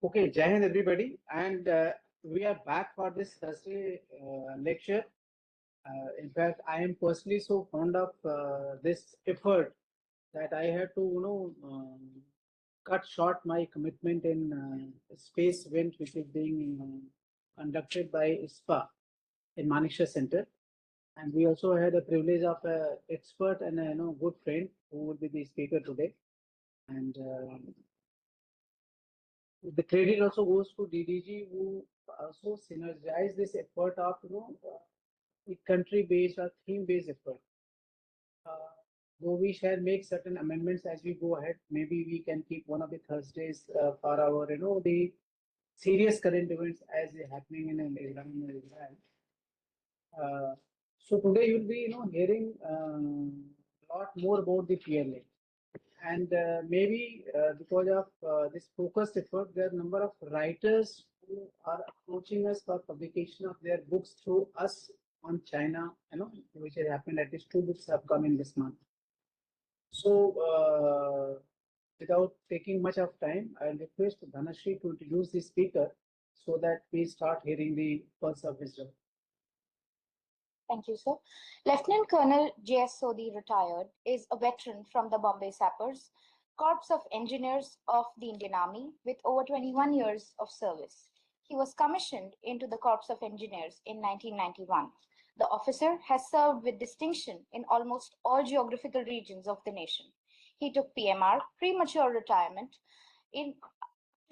Okay, Jai Hind everybody, and we are back for this Thursday lecture. In fact, I am personally so fond of this effort that I had to, cut short my commitment in space event which is being conducted by ISPA in Manisha Center. And we also had the privilege of an expert and a good friend who will be the speaker today. And the credit also goes to DDG, who also synergize this effort of a country-based or theme-based effort. Though we shall make certain amendments as we go ahead, maybe we can keep one of the Thursdays for our the serious current events as they happening in Iran and Israel. So today you'll be hearing a lot more about the PLA. And maybe because of this focused effort, there are a number of writers who are approaching us for publication of their books through us on China, which has happened. At least 2 books have come in this month. So without taking much of time, I'll request Dhanashri to introduce the speaker so that we start hearing the pulse of wisdom. Thank you, sir. Lieutenant Colonel JS Sodhi, retired, is a veteran from the Bombay Sappers, Corps of Engineers of the Indian Army with over 21 years of service. He was commissioned into the Corps of Engineers in 1991. The officer has served with distinction in almost all geographical regions of the nation. He took PMR, premature retirement, in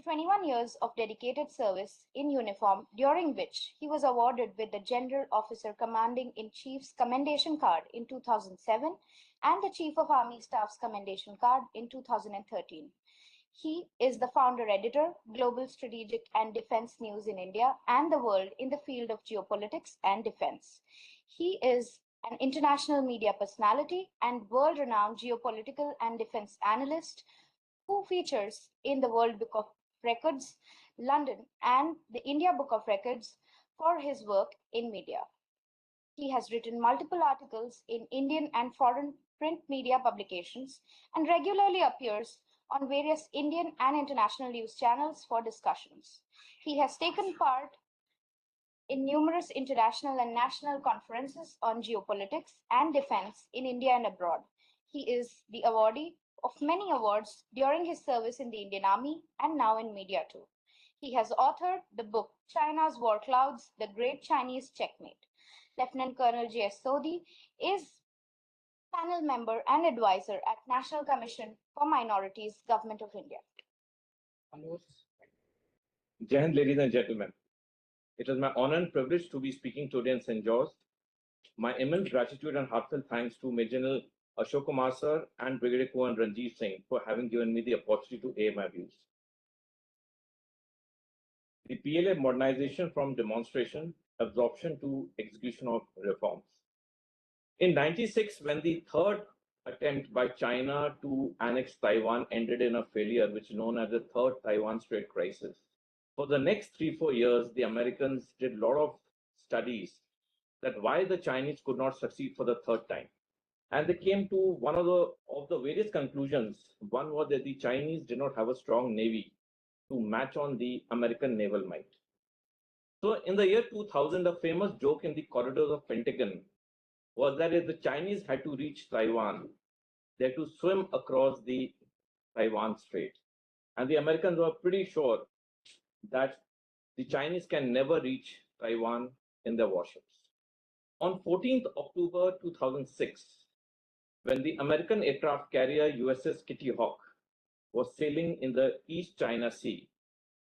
21 years of dedicated service in uniform, during which he was awarded with the General Officer Commanding in Chief's Commendation Card in 2007 and the Chief of Army Staff's Commendation Card in 2013. He is the founder editor, Global Strategic and Defense News in India and the world in the field of geopolitics and defense. He is an international media personality and world-renowned geopolitical and defense analyst who features in the World Book of Records, London, and the India Book of Records for his work in media. He has written multiple articles in Indian and foreign print media publications and regularly appears on various Indian and international news channels for discussions. He has taken part in numerous international and national conferences on geopolitics and defense in India and abroad. He is the awardee of many awards during his service in the Indian Army and now in media too. He has authored the book China's War Clouds, The Great Chinese Checkmate. Lieutenant Colonel JS Sodhi is panel member and advisor at National Commission for Minorities, Government of India. Jai Hind, ladies and gentlemen. It is my honor and privilege to be speaking today in CENJOWS. My immense gratitude and heartfelt thanks to Major General Ashok Kumar sir and Brigadier Colonel Ranjit Singh for having given me the opportunity to air my views. The PLA modernization from demonstration, absorption to execution of reforms. In 1996, when the third attempt by China to annex Taiwan ended in a failure, which is known as the Third Taiwan Strait Crisis, for the next 3-4 years, the Americans did a lot of studies that why the Chinese could not succeed for the third time. And they came to one of the various conclusions. One was that the Chinese did not have a strong navy to match on the American naval might. So in the year 2000, a famous joke in the corridors of Pentagon was that if the Chinese had to reach Taiwan, they had to swim across the Taiwan Strait. And the Americans were pretty sure that the Chinese can never reach Taiwan in their warships. On 14th October 2006, when the American aircraft carrier USS Kitty Hawk was sailing in the East China Sea,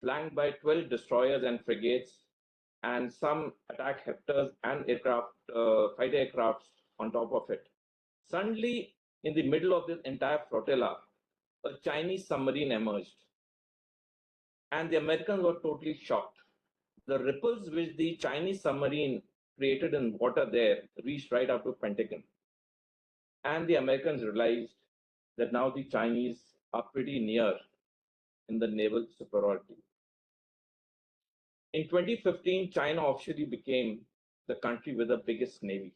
flanked by 12 destroyers and frigates and some attack hefters and fighter aircrafts on top of it. Suddenly, in the middle of this entire flotilla, a Chinese submarine emerged. And the Americans were totally shocked. The ripples which the Chinese submarine created in water there reached right up to Pentagon. And the Americans realized that now the Chinese are pretty near in the naval superiority. In 2015, China officially became the country with the biggest navy.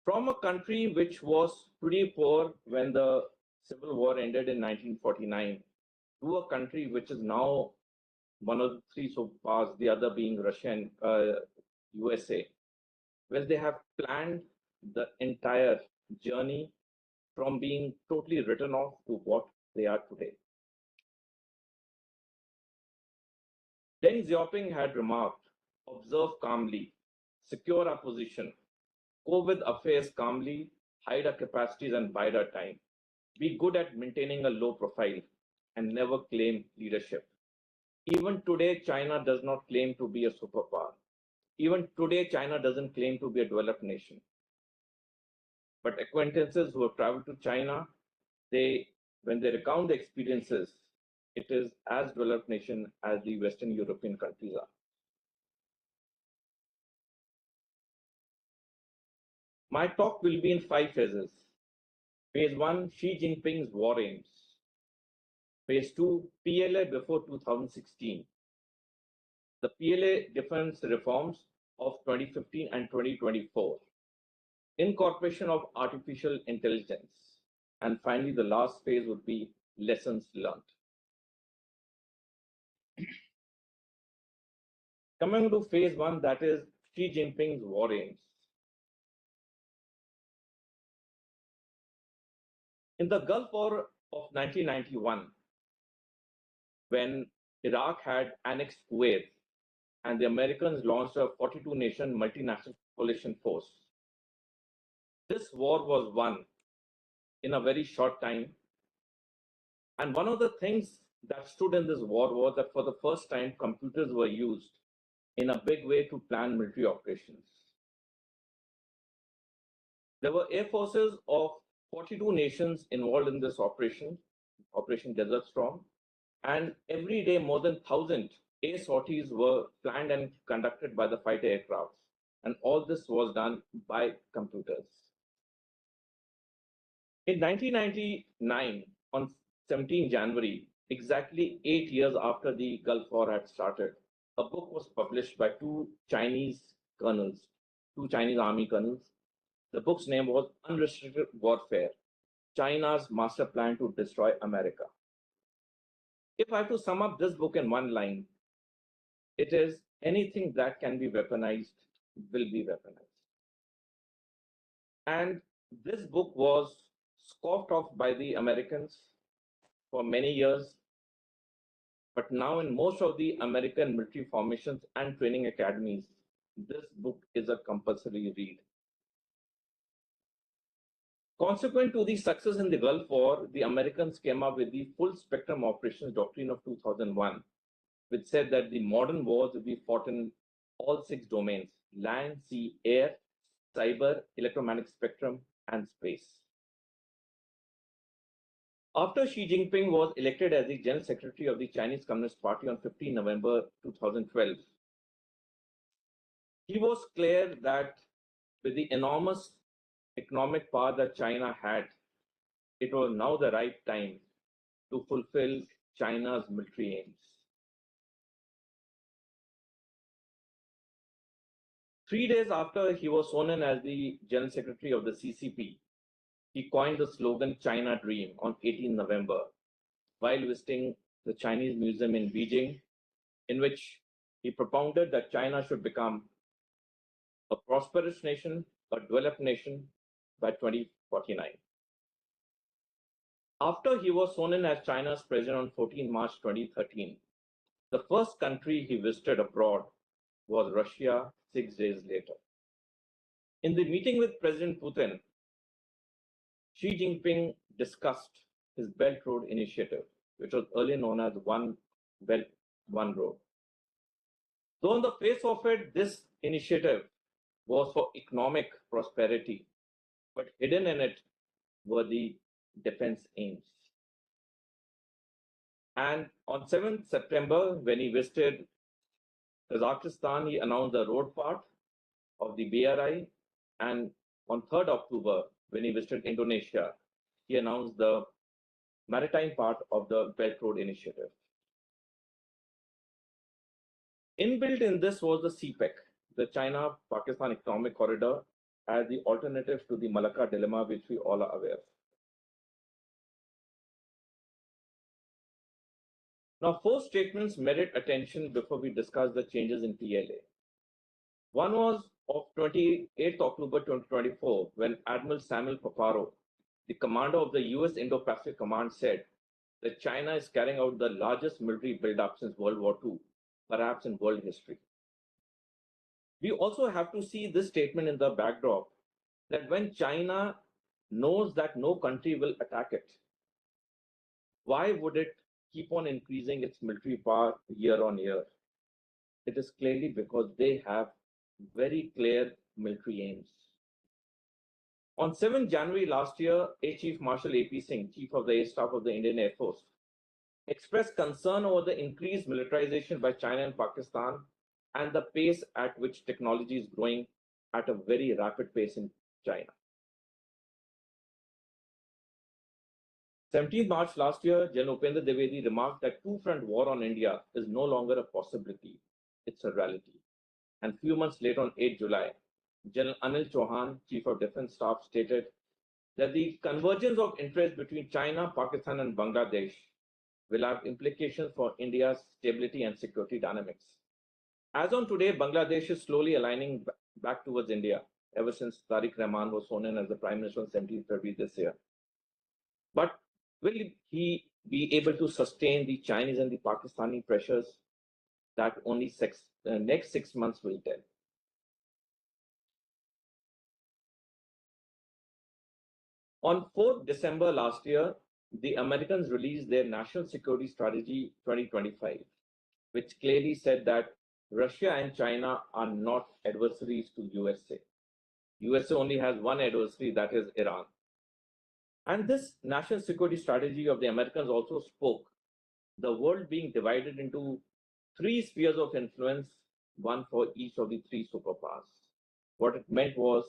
From a country which was pretty poor when the Civil War ended in 1949, to a country which is now one of the three superpowers, the other being Russia and USA. Well, they have planned the entire journey from being totally written off to what they are today. Deng Xiaoping had remarked, observe calmly, secure our position, go with affairs calmly, hide our capacities and bide our time. Be good at maintaining a low profile and never claim leadership. Even today, China does not claim to be a superpower. Even today, China doesn't claim to be a developed nation. But acquaintances who have traveled to China, when they recount the experiences, it is as developed nation as the Western European countries are. My talk will be in 5 phases. Phase 1, Xi Jinping's war aims. Phase 2, PLA before 2016. The PLA defense reforms of 2015 and 2024. Incorporation of artificial intelligence. And finally, the last phase would be lessons learned. Coming to phase 1, that is Xi Jinping's war aims. In the Gulf War of 1991, when Iraq had annexed Kuwait and the Americans launched a 42-nation multinational coalition force, this war was won in a very short time. And one of the things that stood in this war was that for the first time, computers were used in a big way to plan military operations. There were air forces of 42 nations involved in this operation, Operation Desert Storm, and every day more than 1,000 air sorties were planned and conducted by the fighter aircrafts. And all this was done by computers. In 1999, on 17 January, exactly 8 years after the Gulf War had started, a book was published by two Chinese Army colonels. The book's name was Unrestricted Warfare, China's Master Plan to Destroy America. If I have to sum up this book in one line, it is anything that can be weaponized will be weaponized. And this book was scoffed off by the Americans for many years. But now in most of the American military formations and training academies, this book is a compulsory read. Consequent to the success in the Gulf War, the Americans came up with the full spectrum operations doctrine of 2001, which said that the modern wars will be fought in all 6 domains: land, sea, air, cyber, electromagnetic spectrum, and space. After Xi Jinping was elected as the General Secretary of the Chinese Communist Party on 15 November 2012, he was clear that with the enormous economic power that China had, it was now the right time to fulfill China's military aims. 3 days after he was sworn in as the General Secretary of the CCP, he coined the slogan China Dream on 18 November while visiting the Chinese Museum in Beijing, in which he propounded that China should become a prosperous nation, a developed nation by 2049. After he was sworn in as China's president on 14 March 2013, the first country he visited abroad was Russia 6 days later. In the meeting with President Putin, Xi Jinping discussed his Belt Road Initiative, which was earlier known as One Belt, One Road. Though on the face of it, this initiative was for economic prosperity, but hidden in it were the defense aims. And on 7th September, when he visited Kazakhstan, he announced the road part of the BRI. And on 3rd October, when he visited Indonesia, he announced the maritime part of the Belt Road Initiative. Inbuilt in this was the CPEC, the China-Pakistan Economic Corridor, as the alternative to the Malacca dilemma, which we all are aware of. Now, four statements merit attention before we discuss the changes in PLA. One was of 28th October 2024, when Admiral Samuel Paparo, the commander of the US Indo-Pacific Command, said that China is carrying out the largest military buildup since World War II, perhaps in world history. We also have to see this statement in the backdrop that when China knows that no country will attack it, why would it keep on increasing its military power year on year? It is clearly because they have very clear military aims. On 7th January last year, Air Chief Marshal A.P. Singh, Chief of the Air Staff of the Indian Air Force, expressed concern over the increased militarization by China and Pakistan and the pace at which technology is growing at a very rapid pace in China. 17th March last year, General Upendra Dwivedi remarked that two-front war on India is no longer a possibility, it's a reality. And a few months later, on 8th July, General Anil Chauhan, Chief of Defense Staff, stated that the convergence of interest between China, Pakistan, and Bangladesh will have implications for India's stability and security dynamics. As on today, Bangladesh is slowly aligning back towards India ever since Tariq Rahman was sworn in as the Prime Minister on 17th February this year. But will he be able to sustain the Chinese and the Pakistani pressures? That only the next 6 months will tell. On 4th December last year, the Americans released their National Security Strategy 2025, which clearly said that Russia and China are not adversaries to USA. USA only has one adversary, that is Iran. And this national security strategy of the Americans also spoke the world being divided into three spheres of influence, one for each of the three superpowers. What it meant was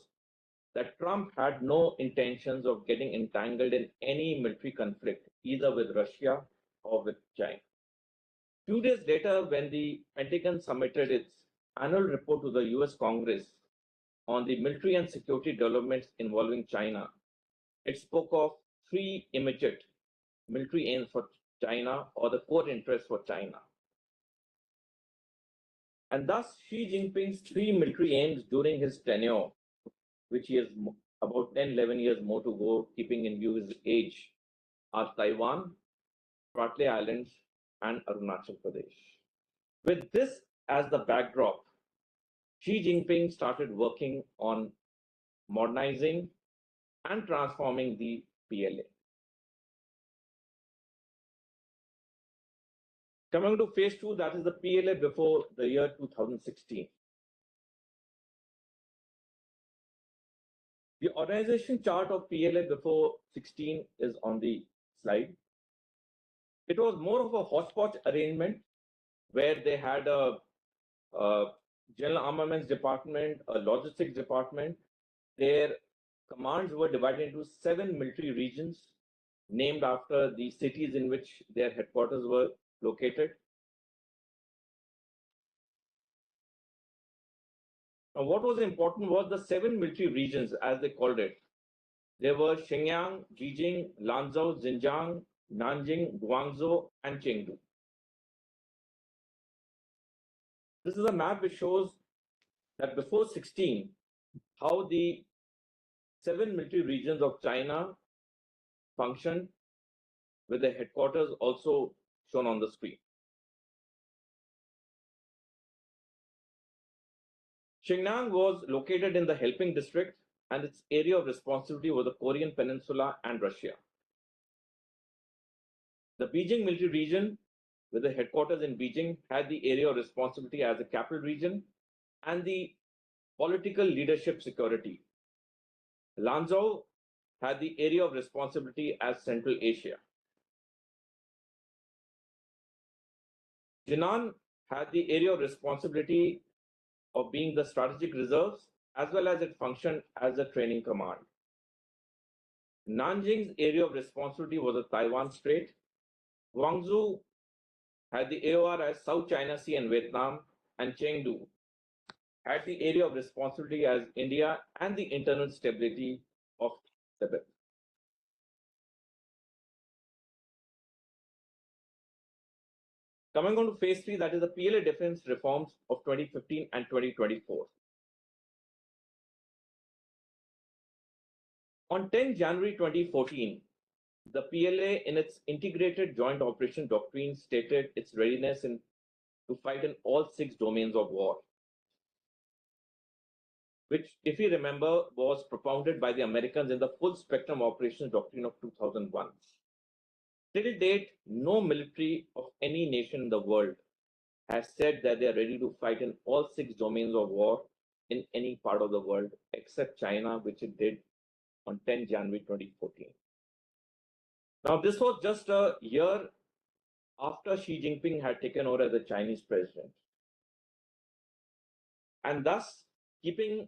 that Trump had no intentions of getting entangled in any military conflict, either with Russia or with China. 2 days later, when the Pentagon submitted its annual report to the US Congress on the military and security developments involving China, it spoke of three immediate military aims for China, or the core interests for China. And thus, Xi Jinping's three military aims during his tenure, which he has about 10, 11 years more to go, keeping in view his age, are Taiwan, Spratly Islands, and Arunachal Pradesh. With this as the backdrop, Xi Jinping started working on modernizing and transforming the PLA. Coming to phase two, that is the PLA before the year 2016. The organization chart of PLA before 16 is on the slide. It was more of a hodgepodge arrangement where they had a general armaments department, a logistics department. Their commands were divided into 7 military regions named after the cities in which their headquarters were located. Now, what was important was the 7 military regions, as they called it. There were Shenyang, Beijing, Lanzhou, Xinjiang, Nanjing, Guangzhou, and Chengdu. This is a map which shows that before 16, how the 7 military regions of China functioned, with the headquarters also shown on the screen. Shenyang was located in the Helping District, and its area of responsibility was the Korean Peninsula and Russia. The Beijing military region, with the headquarters in Beijing, had the area of responsibility as the capital region and the political leadership security. Lanzhou had the area of responsibility as Central Asia. Jinan had the area of responsibility of being the strategic reserves, as well as it functioned as a training command. Nanjing's area of responsibility was the Taiwan Strait. Guangzhou had the AOR as South China Sea and Vietnam, and Chengdu had the area of responsibility as India and the internal stability of Tibet. Coming on to phase 3, that is the PLA defense reforms of 2015 and 2024. On 10 January 2014, the PLA, in its integrated joint operation doctrine, stated its readiness to fight in all 6 domains of war, which, if you remember, was propounded by the Americans in the full spectrum operations doctrine of 2001. Till date, no military of any nation in the world has said that they are ready to fight in all 6 domains of war in any part of the world, except China, which it did on 10 January 2014. Now, this was just a year after Xi Jinping had taken over as the Chinese president. And thus, keeping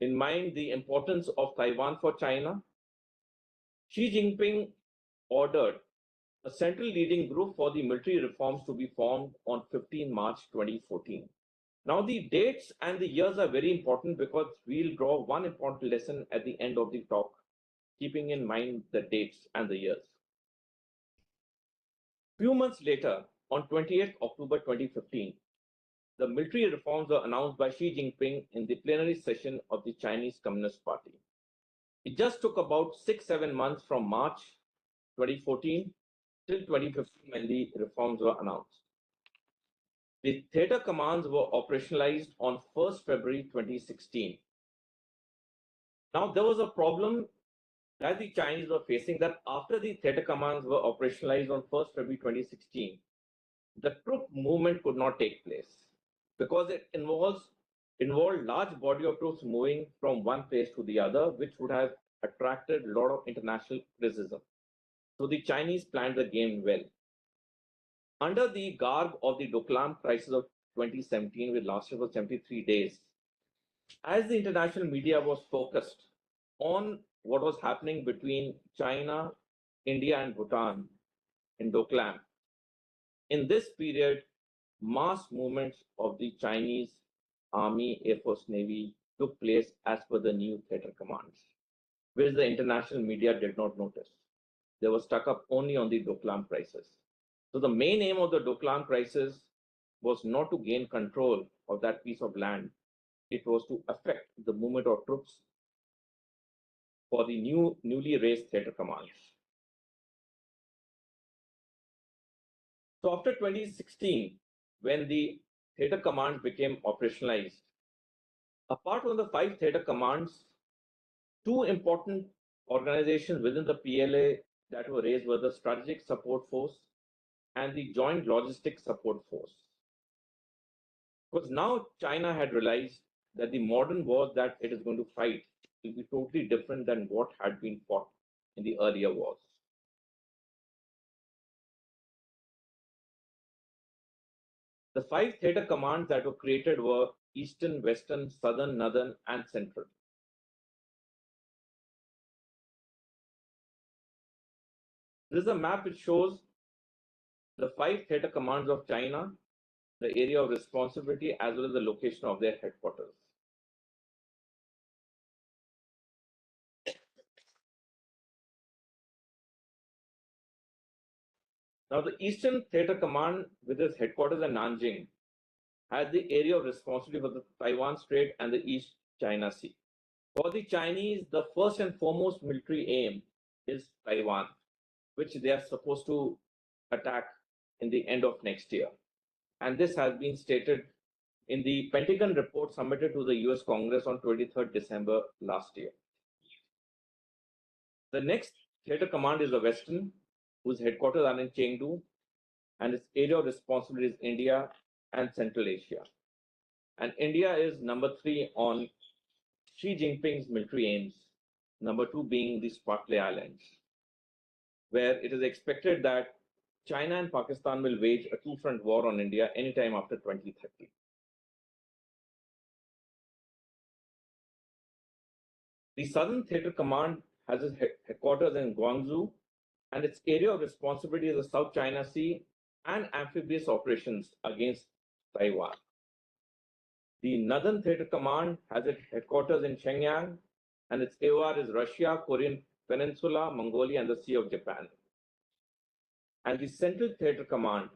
in mind the importance of Taiwan for China, Xi Jinping ordered a central leading group for the military reforms to be formed on 15 March 2014. Now, the dates and the years are very important because we'll draw one important lesson at the end of the talk, keeping in mind the dates and the years. Few months later, on 28th October 2015, the military reforms were announced by Xi Jinping in the plenary session of the Chinese Communist Party. It just took about 6-7 months from March 2014 till 2015 when the reforms were announced. The theater commands were operationalized on 1st February 2016. Now, there was a problem that the Chinese were facing, that after the theater commands were operationalized on 1st February 2016, the troop movement could not take place because it involved large body of troops moving from one place to the other, which would have attracted a lot of international criticism. So the Chinese planned the game well. Under the garb of the Doklam crisis of 2017, which lasted for 73 days, as the international media was focused on what was happening between China, India, and Bhutan in Doklam, in this period, mass movements of the Chinese Army, Air Force, Navy took place as per the new theater commands, which the international media did not notice. They were stuck up only on the Doklam crisis. So the main aim of the Doklam crisis was not to gain control of that piece of land. It was to affect the movement of troops for the newly raised theater commands. So after 2016, when the theater command became operationalized, apart from the 5 theater commands, 2 important organizations within the PLA that were raised were the Strategic Support Force and the Joint Logistics Support Force. Because now China had realized that the modern wars that it is going to fight will be totally different than what had been fought in the earlier wars. The 5 theater commands that were created were Eastern, Western, Southern, Northern, and Central. This is a map which shows the 5 theater commands of China, the area of responsibility, as well as the location of their headquarters. Now, the Eastern Theater Command, with its headquarters in Nanjing, has the area of responsibility for the Taiwan Strait and the East China Sea. For the Chinese, the first and foremost military aim is Taiwan, which they are supposed to attack in the end of next year. And this has been stated in the Pentagon report submitted to the US Congress on 23rd December last year. The next theater command is the Western, whose headquarters are in Chengdu, and its area of responsibility is India and Central Asia. And India is number 3 on Xi Jinping's military aims, number 2 being the Spratly Islands, where it is expected that China and Pakistan will wage a 2-front war on India anytime after 2030. The Southern Theater Command has its headquarters in Guangzhou, and its area of responsibility is the South China Sea and amphibious operations against Taiwan. The Northern Theater Command has its headquarters in Shenyang, and its AOR is Russia, Korean Peninsula, Mongolia, and the Sea of Japan. and the Central Theatre Command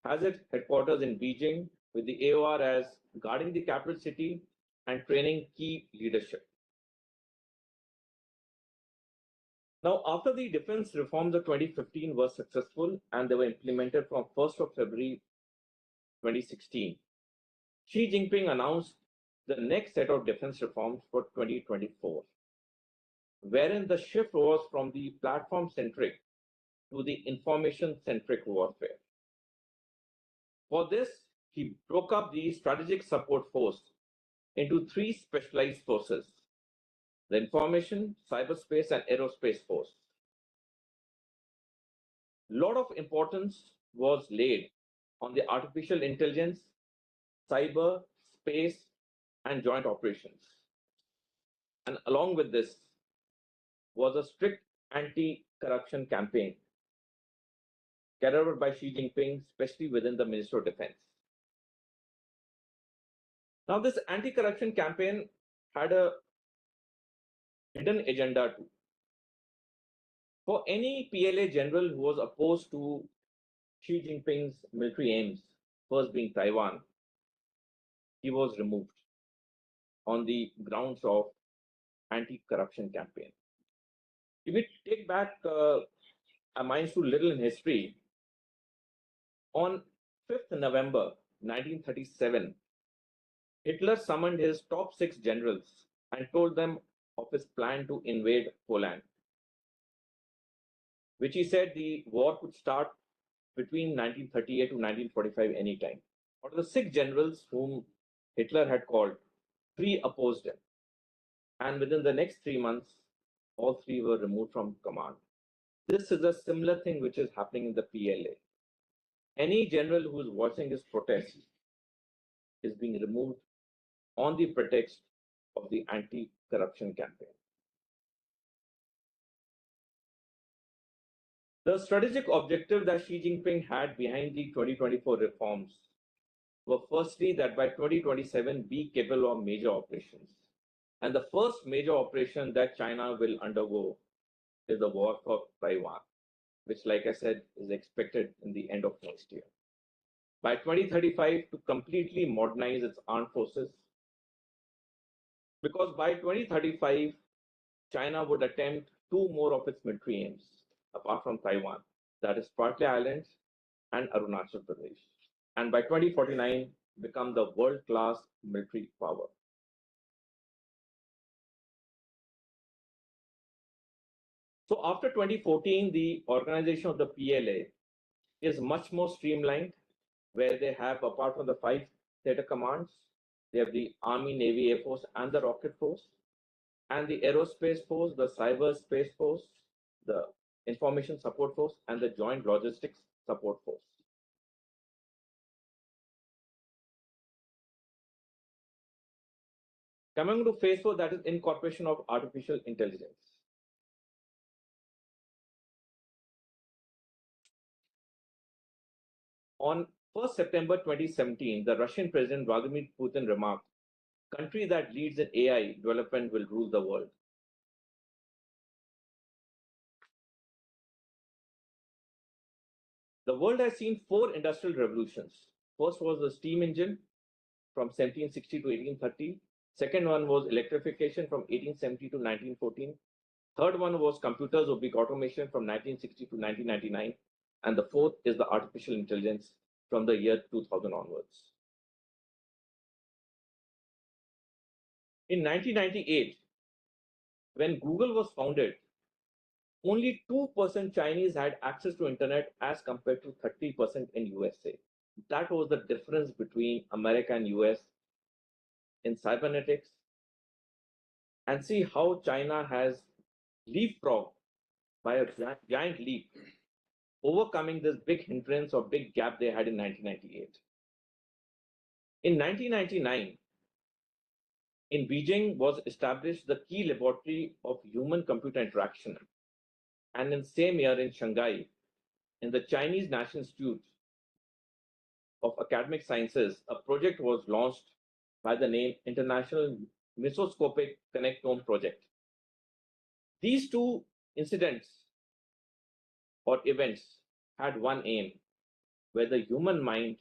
has its headquarters in Beijing, with the AOR as guarding the capital city and training key leadership. Now, after the defense reforms of 2015 were successful and they were implemented from 1st of February 2016, Xi Jinping announced the next set of defense reforms for 2024, wherein the shift was from the platform-centric to the information-centric warfare. For this, he broke up the Strategic Support Force into three specialized forces: the Information, Cyberspace, and Aerospace Force. A lot of importance was laid on the artificial intelligence, cyber, space, and joint operations. And along with this was a strict anti-corruption campaign carried out by Xi Jinping, especially within the Ministry of Defense. Now, this anti-corruption campaign had a hidden agenda too. For any PLA general who was opposed to Xi Jinping's military aims, first being Taiwan, he was removed on the grounds of anti-corruption campaign. If we take back our minds to little in history, on 5th November 1937, Hitler summoned his top 6 generals and told them of his plan to invade Poland, which he said the war could start between 1938 to 1945 anytime. Out of the 6 generals whom Hitler had called, 3 opposed him. And within the next 3 months, all 3 were removed from command. This is a similar thing which is happening in the PLA. Any general who is voicing his protest is being removed on the pretext of the anti-corruption campaign. The strategic objective that Xi Jinping had behind the 2024 reforms were firstly that by 2027 be capable of major operations. And the first major operation that China will undergo is the war for Taiwan, which, like I said, is expected in the end of next year. By 2035, to completely modernize its armed forces, because by 2035, China would attempt 2 more of its military aims, apart from Taiwan, that is Spratly Islands and Arunachal Pradesh. And by 2049, become the world-class military power. So after 2014, the organization of the PLA is much more streamlined, where they have, apart from the 5 theater commands, they have the Army, Navy, Air Force, and the Rocket Force, and the Aerospace Force, the Cyberspace Force, the Information Support Force, and the Joint Logistics Support Force. Coming to phase 4, that is incorporation of artificial intelligence. On 1st September 2017, the Russian President Vladimir Putin remarked, "Country that leads in AI development will rule the world." The world has seen 4 industrial revolutions. First was the steam engine from 1760 to 1830. Second one was electrification from 1870 to 1914. Third one was computers or big automation from 1960 to 1999. And the fourth is the artificial intelligence from the year 2000 onwards. In 1998, when Google was founded, only 2% Chinese had access to internet as compared to 30% in USA. That was the difference between America and US in cybernetics. And see how China has leapfrogged by a giant leap, overcoming this big hindrance or big gap they had in 1998. In 1999, in Beijing was established the key laboratory of human-computer interaction. And in the same year in Shanghai, in the Chinese National Institute of Academic Sciences, a project was launched by the name International Mesoscopic Connectome Project. These 2 incidents or events had one aim, where the human mind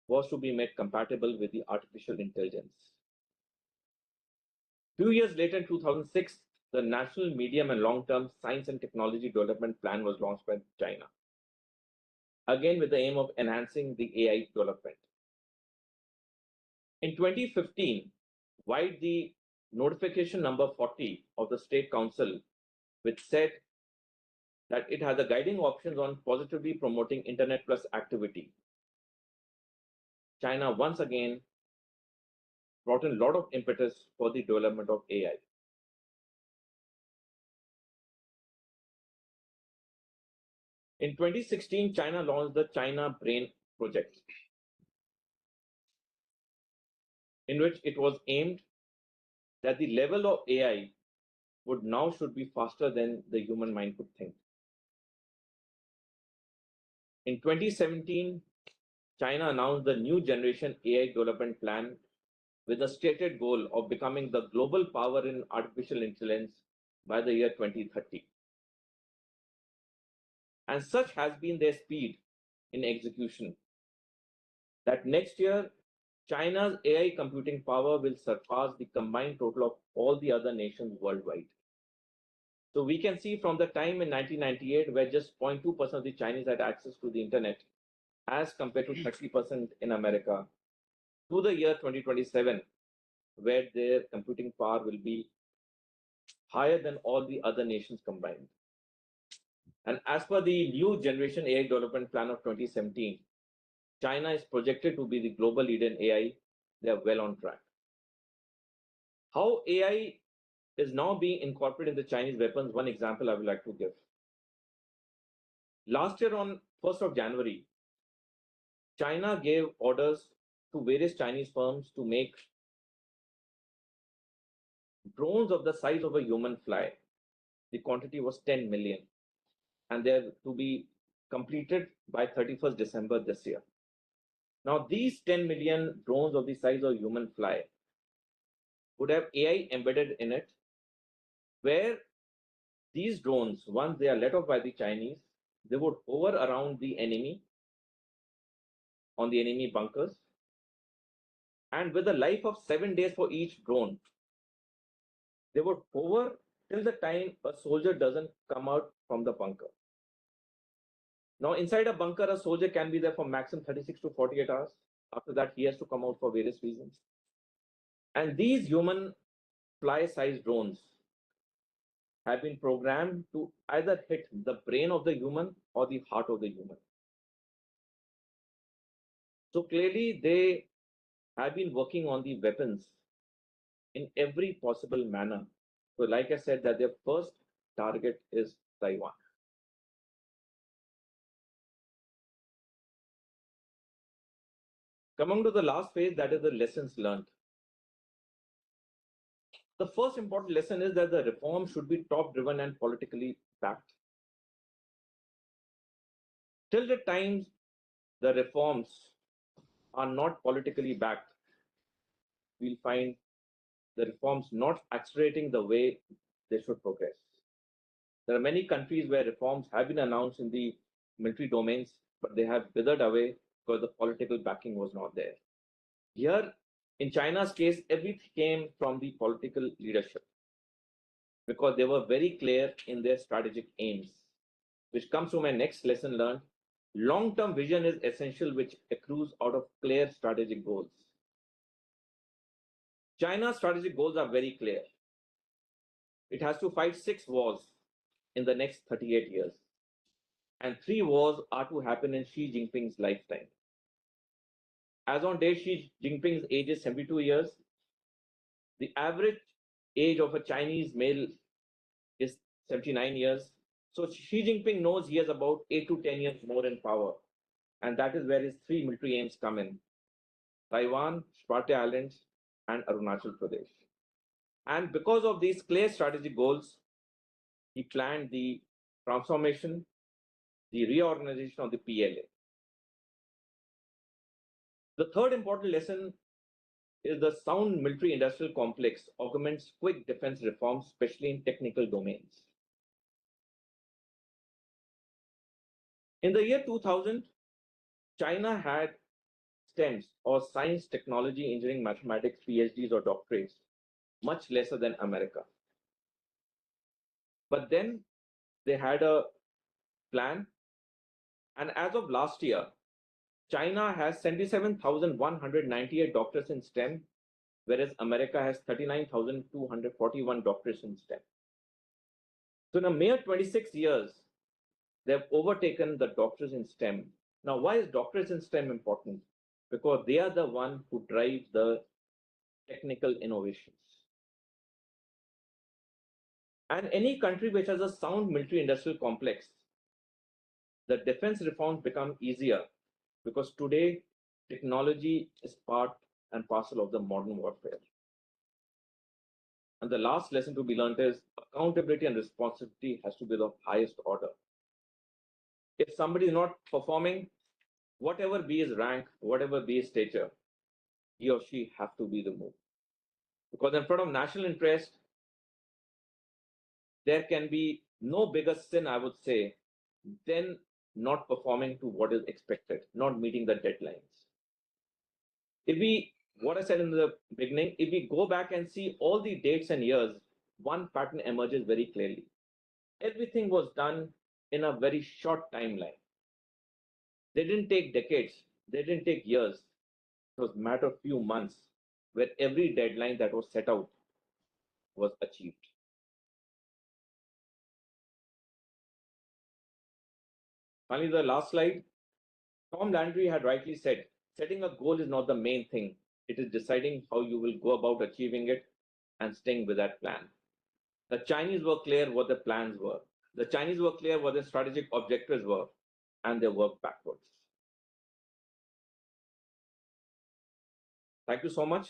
was to be made compatible with the artificial intelligence. Few years later, in 2006, the National Medium and Long-Term Science and Technology Development Plan was launched by China, again with the aim of enhancing the AI development. In 2015, via the notification number 40 of the State Council, which said that it has a guiding options on positively promoting Internet plus activity, China once again brought in a lot of impetus for the development of AI. In 2016, China launched the China Brain Project, in which it was aimed that the level of AI would now should be faster than the human mind could think. In 2017, China announced the new generation AI development plan with a stated goal of becoming the global power in artificial intelligence by the year 2030. And such has been their speed in execution that next year, China's AI computing power will surpass the combined total of all the other nations worldwide. So we can see from the time in 1998, where just 0.2% of the Chinese had access to the internet, as compared to 30% in America, to the year 2027, where their computing power will be higher than all the other nations combined. And as per the new generation AI development plan of 2017, China is projected to be the global leader in AI. They are well on track. How AI is now being incorporated in the Chinese weapons, one example I would like to give. Last year on 1st of January, China gave orders to various Chinese firms to make drones of the size of a human fly. The quantity was 10 million, and they're to be completed by 31st December this year. Now, these 10 million drones of the size of human fly would have AI embedded in it, where these drones, once they are let off by the Chinese, they would hover around the enemy, on the enemy bunkers, and with a life of 7 days for each drone, they would hover till the time a soldier doesn't come out from the bunker. Now, inside a bunker, a soldier can be there for maximum 36 to 48 hours. After that, he has to come out for various reasons. And these human fly-sized drones have been programmed to either hit the brain of the human or the heart of the human. So clearly, they have been working on the weapons in every possible manner. So like I said, that their first target is Taiwan. Coming to the last phase, that is the lessons learned. The first important lesson is that the reform should be top-driven and politically backed. Till the time the reforms are not politically backed, we'll find the reforms not accelerating the way they should progress. There are many countries where reforms have been announced in the military domains, but they have withered away because the political backing was not there. Here, in China's case, everything came from the political leadership because they were very clear in their strategic aims, which comes to my next lesson learned. Long-term vision is essential, which accrues out of clear strategic goals. China's strategic goals are very clear. It has to fight 6 wars in the next 38 years. And 3 wars are to happen in Xi Jinping's lifetime. As on date, Xi Jinping's age is 72 years. The average age of a Chinese male is 79 years. So Xi Jinping knows he has about 8 to 10 years more in power. And that is where his 3 military aims come in: Taiwan, Spratly Islands, and Arunachal Pradesh. And because of these clear strategic goals, he planned the transformation, the reorganization of the PLA. The third important lesson is the sound military industrial complex augments quick defense reforms, especially in technical domains. In the year 2000, China had STEMs or science, technology, engineering, mathematics, PhDs or doctorates, much lesser than America. But then they had a plan. And as of last year, China has 77,198 doctors in STEM, whereas America has 39,241 doctors in STEM. So in a mere 26 years, they've overtaken the doctors in STEM. Now, why is doctors in STEM important? Because they are the one who drive the technical innovations. And any country which has a sound military industrial complex, the defense reforms become easier because today technology is part and parcel of the modern warfare. And the last lesson to be learned is accountability and responsibility has to be the highest order. If somebody is not performing, whatever be his rank, whatever be his stature, he or she have to be removed. Because in front of national interest, there can be no bigger sin, I would say, than not performing to what is expected, not meeting the deadlines. What I said in the beginning, if we go back and see all the dates and years, one pattern emerges very clearly. Everything was done in a very short timeline. They didn't take decades, they didn't take years. It was a matter of few months where every deadline that was set out was achieved. Finally, the last slide. Tom Landry had rightly said, setting a goal is not the main thing. It is deciding how you will go about achieving it and staying with that plan. The Chinese were clear what the plans were. The Chinese were clear what their strategic objectives were, and they worked backwards. Thank you so much.